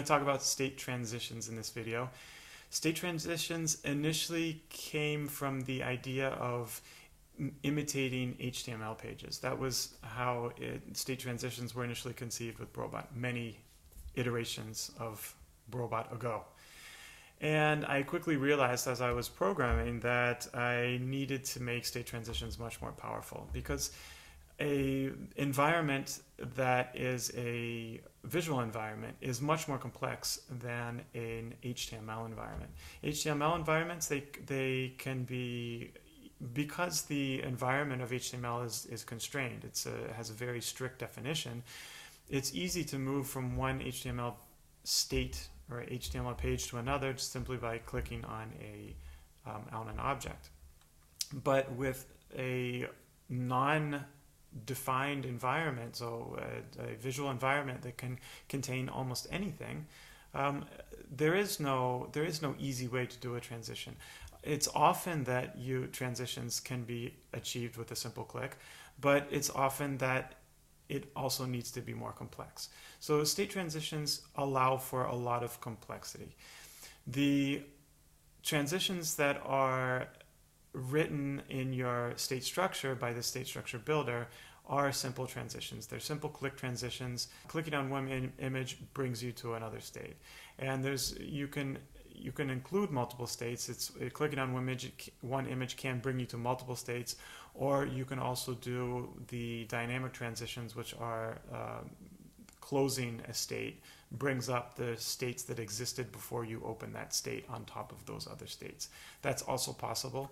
talk about state transitions in this video. State transitions initially came from the idea of imitating HTML pages. That was how state transitions were initially conceived with Brobot, many iterations of Brobot ago. And I quickly realized as I was programming that I needed to make state transitions much more powerful, because an environment that is a visual environment is much more complex than an HTML environment. HTML environments, they can be, because the environment of HTML is constrained, it has a very strict definition, it's easy to move from one HTML state or HTML page to another just simply by clicking on an object. But with a non-defined environment, so a visual environment that can contain almost anything, there is no easy way to do a transition. It's often that transitions can be achieved with a simple click, but it's often that it also needs to be more complex. So state transitions allow for a lot of complexity. The transitions that are written in your state structure by the state structure builder are simple transitions. They're simple click transitions. Clicking on one image brings you to another state. And you can include multiple states. Clicking on one image can bring you to multiple states, or you can also do the dynamic transitions, which are closing a state, brings up the states that existed before you open that state on top of those other states. That's also possible.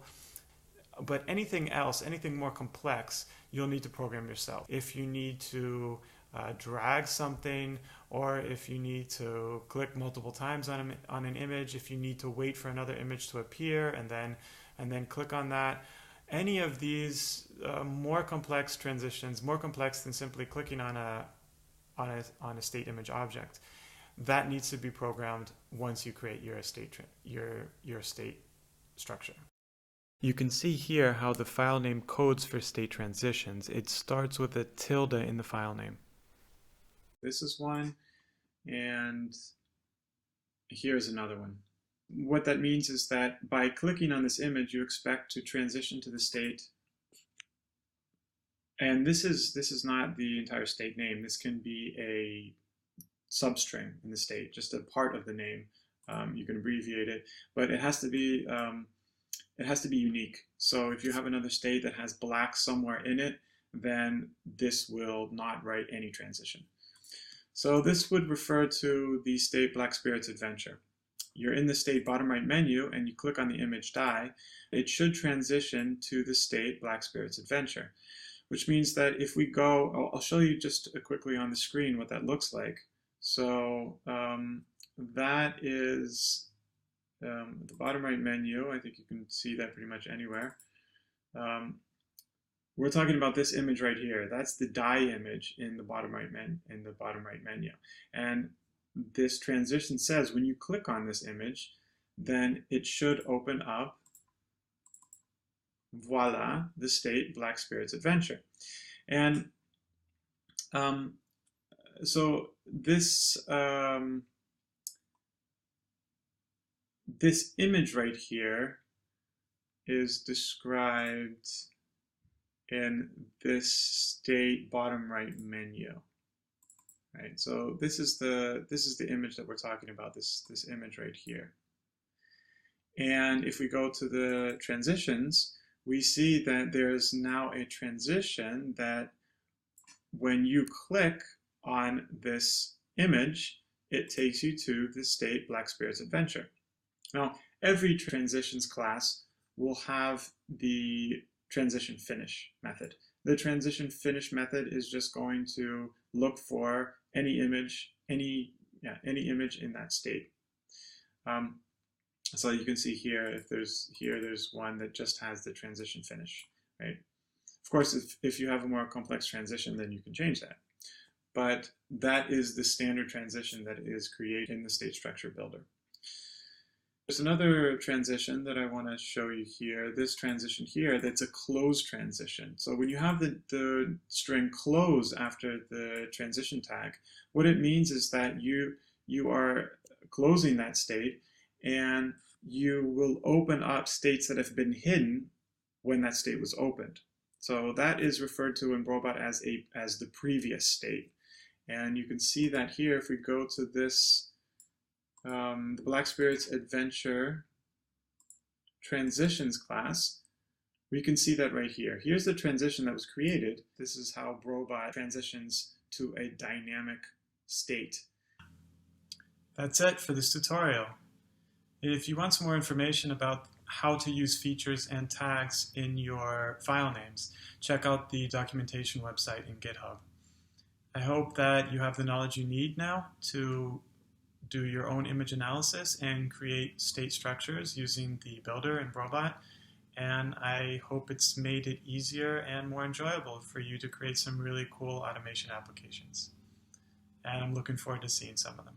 But anything else, anything more complex, you'll need to program yourself. If you need to drag something, or if you need to click multiple times on an image, if you need to wait for another image to appear and then click on that, any of these more complex transitions, more complex than simply clicking on a state image object, that needs to be programmed once you create your state structure. You can see here how the file name codes for state transitions. It starts with a tilde in the file name. This is one, and here's another one. What that means is that by clicking on this image, you expect to transition to the state. And this is not the entire state name. This can be a substring in the state, just a part of the name. You can abbreviate it, but it has to be unique. So if you have another state that has black somewhere in it, then this will not write any transition. So this would refer to the state Black Spirit's Adventure. You're in the state bottom right menu and you click on the image die. It should transition to the state Black Spirit's Adventure, which means that if we go, I'll show you just quickly on the screen what that looks like. So that is the bottom right menu. I think you can see that pretty much anywhere. We're talking about this image right here. That's the die image in the bottom right menu. And this transition says when you click on this image, then it should open up, voila, the state Black Spirit's Adventure. And so this this image right here is described in this state bottom right menu. Right, so this is the image that we're talking about, this image right here. And if we go to the transitions, we see that there's now a transition that when you click on this image, it takes you to the state Black Spirit's Adventure. Now, every transitions class will have the transition finish method. The transition finish method is just going to look for any image, any image in that state. So you can see here, if there's one that just has the transition finish, right? Of course, if you have a more complex transition, then you can change that. But that is the standard transition that is created in the state structure builder. There's another transition that I want to show you here. This transition here, that's a close transition. So when you have the string close after the transition tag, what it means is that you are closing that state, and you will open up states that have been hidden when that state was opened. So that is referred to in Brobot as the previous state. And you can see that here if we go to this, the Black Spirits Adventure Transitions class, we can see that right here. Here's the transition that was created. This is how Brobot transitions to a dynamic state. That's it for this tutorial. If you want some more information about how to use features and tags in your file names, check out the documentation website in GitHub. I hope that you have the knowledge you need now to do your own image analysis and create state structures using the builder in Brobot. And I hope it's made it easier and more enjoyable for you to create some really cool automation applications. And I'm looking forward to seeing some of them.